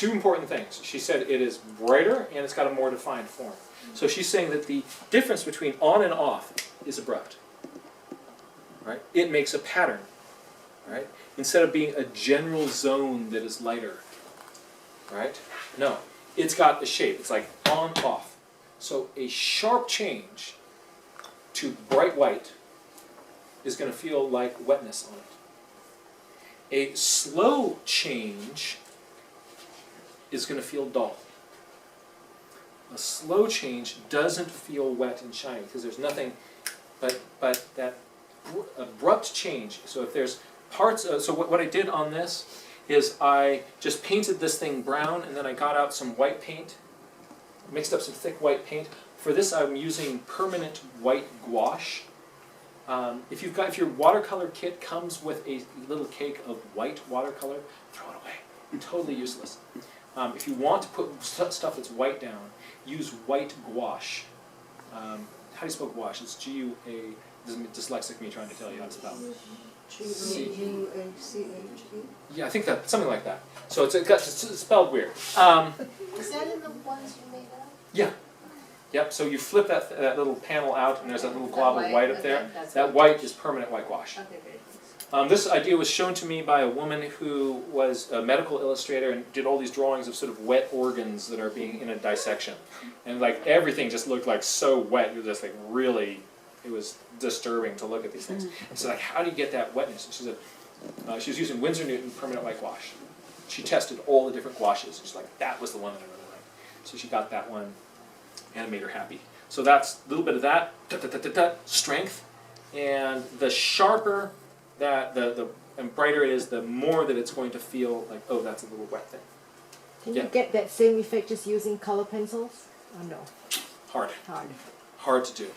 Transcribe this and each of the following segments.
two important things. She said it is brighter and it's got a more defined form. So she's saying that the difference between on and off is abrupt. Right? It makes a pattern. Right? Instead of being a general zone that is lighter. Right? No. It's got a shape. It's like on, off. So a sharp change to bright white is going to feel like wetness on it. A slow change is going to feel dull. A slow change doesn't feel wet and shiny because there's nothing but that abrupt change. So if there's parts, so what I did on this is I just painted this thing brown and then I got out some white paint, mixed up some thick white paint. For this I'm using permanent white gouache. If your watercolor kit comes with a little cake of white watercolor, throw it away. Totally useless. If you want to put stuff that's white down, use white gouache. How do you spell gouache? It's G-U-A. This is dyslexic me trying to tell you how to spell. G-U-A-C-H-E? Yeah, I think that something like that. So it's spelled weird. Is that in the ones you made up? Yeah. Yep, so you flip that little panel out and there's that little glob of white up there. Okay, That white is permanent white gouache. Okay, great. This idea was shown to me by a woman who was a medical illustrator and did all these drawings of sort of wet organs that are being in a dissection. And like everything just looked like so wet, you're just like really, it was disturbing to look at these things. And so like, how do you get that wetness? And she said, she was using Winsor Newton permanent white gouache. She tested all the different gouaches. She's like, that was the one that I really liked. So she got that one. And it made her happy. So that's a little bit of that, strength, and the sharper that and brighter it is, the more that it's going to feel like, oh, that's a little wet thing. Can you get that same effect just using color pencils? Oh no. Hard. Hard. Hard to do.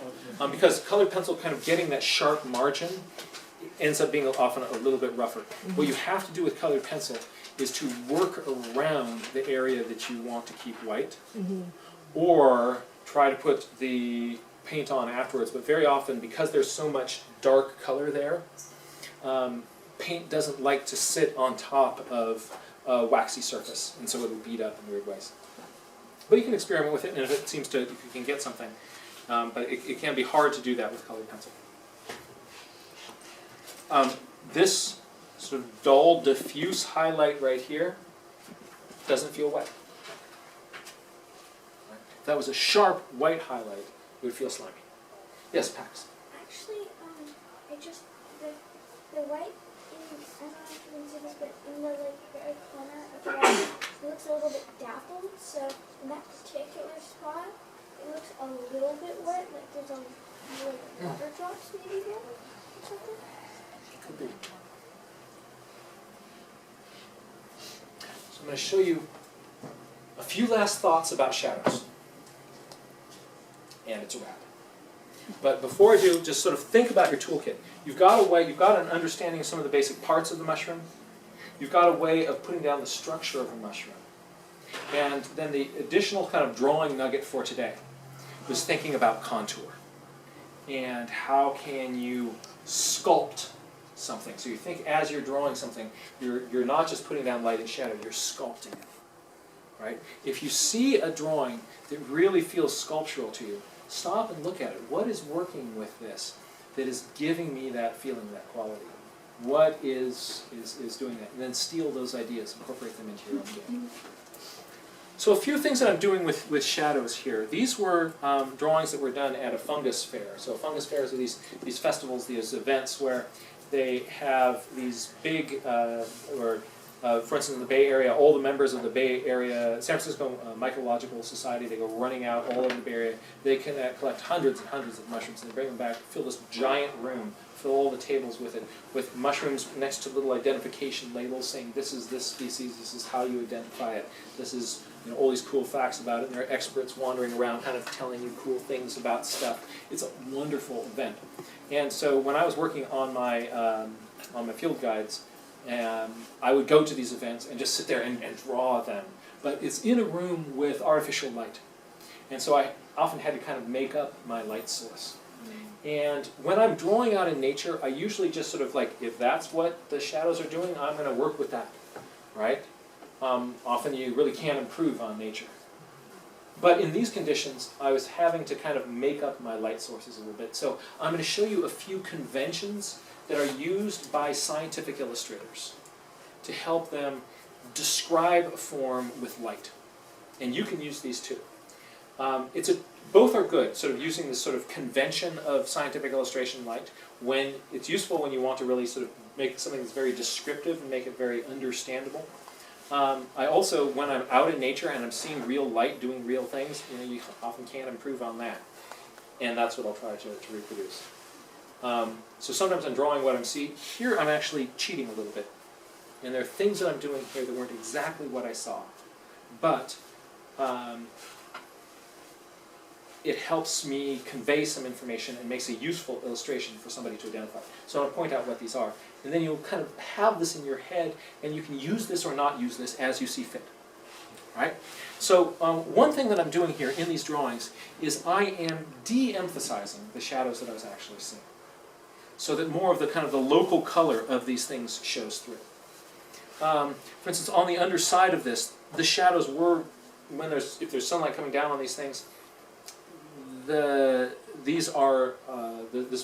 Because colored pencil kind of getting that sharp margin ends up being often a little bit rougher. Mm-hmm. What you have to do with colored pencil is to work around the area that you want to keep white. Mm-hmm. Or try to put the paint on afterwards, but very often, because there's so much dark color there, paint doesn't like to sit on top of a waxy surface, and so it'll bead up in weird ways. But you can experiment with it, and if it seems to, if you can get something, but it can be hard to do that with colored pencil. This sort of dull, diffuse highlight right here doesn't feel wet. If that was a sharp white highlight, it would feel slimy. Yes, Pax? Actually, I just, the white, I don't know if you can see this, but in the very corner of the white, it looks a little bit dappled, so in that particular spot, it looks a little bit wet, like there's a water drops maybe there, or something. Could be. So I'm going to show you a few last thoughts about shadows. And it's a wrap. But before I do, just sort of think about your toolkit. You've got an understanding of some of the basic parts of the mushroom. You've got a way of putting down the structure of a mushroom. And then the additional kind of drawing nugget for today was thinking about contour. And how can you sculpt something? So you think as you're drawing something, you're not just putting down light and shadow, you're sculpting it. Right? If you see a drawing that really feels sculptural to you, stop and look at it. What is working with this that is giving me that feeling, that quality? What is doing that? And then steal those ideas, incorporate them into your own game. So a few things that I'm doing with shadows here. These were drawings that were done at a fungus fair. So fungus fairs are these festivals, these events where they have these big, for instance, in the Bay Area, all the members of the Bay Area, San Francisco Mycological Society, they go running out all over the Bay Area. They can collect hundreds and hundreds of mushrooms and they bring them back, fill this giant room, fill all the tables with it, with mushrooms next to little identification labels saying this is this species, this is how you identify it, this is all these cool facts about it, and there are experts wandering around kind of telling you cool things about stuff. It's a wonderful event. And so when I was working on my field guides, I would go to these events and just sit there and draw them. But it's in a room with artificial light. And so I often had to kind of make up my light source. And when I'm drawing out in nature, I usually just sort of like, if that's what the shadows are doing, I'm going to work with that, right? often you really can't improve on nature. But in these conditions, I was having to kind of make up my light sources a little bit. So I'm going to show you a few conventions that are used by scientific illustrators to help them describe a form with light. And you can use these too. Both are good, sort of using this sort of convention of scientific illustration light. When it's useful when you want to really sort of make something that's very descriptive and make it very understandable. I also, when I'm out in nature and I'm seeing real light doing real things, you often can't improve on that. And that's what I'll try to reproduce. So sometimes I'm drawing what I'm seeing. Here I'm actually cheating a little bit. And there are things that I'm doing here that weren't exactly what I saw. But it helps me convey some information and makes a useful illustration for somebody to identify. So I'll point out what these are. And then you'll kind of have this in your head, and you can use this or not use this as you see fit. All right? So one thing that I'm doing here in these drawings is I am de-emphasizing the shadows that I was actually seeing, so that more of the kind of the local color of these things shows through. For instance, on the underside of this, the shadows were, if there's sunlight coming down on these things, this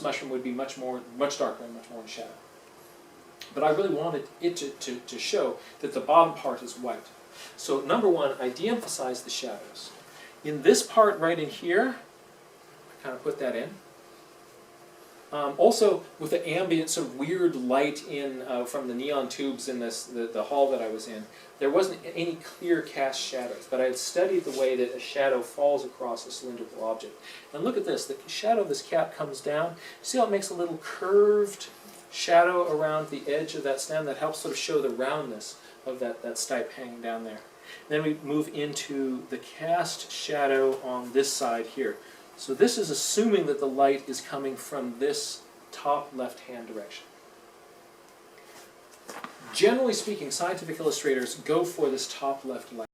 mushroom would be much darker and much more in shadow. But I really wanted it to show that the bottom part is white. So number one, I de-emphasize the shadows. In this part right in here, I kind of put that in. Also, with the ambient sort of weird light in from the neon tubes in the hall that I was in, there wasn't any clear cast shadows, but I had studied the way that a shadow falls across a cylindrical object. And look at this, the shadow of this cap comes down. See how it makes a little curved shadow around the edge of that stem that helps sort of show the roundness of that stipe hanging down there. Then we move into the cast shadow on this side here. So this is assuming that the light is coming from this top left-hand direction. Generally speaking, scientific illustrators go for this top left light.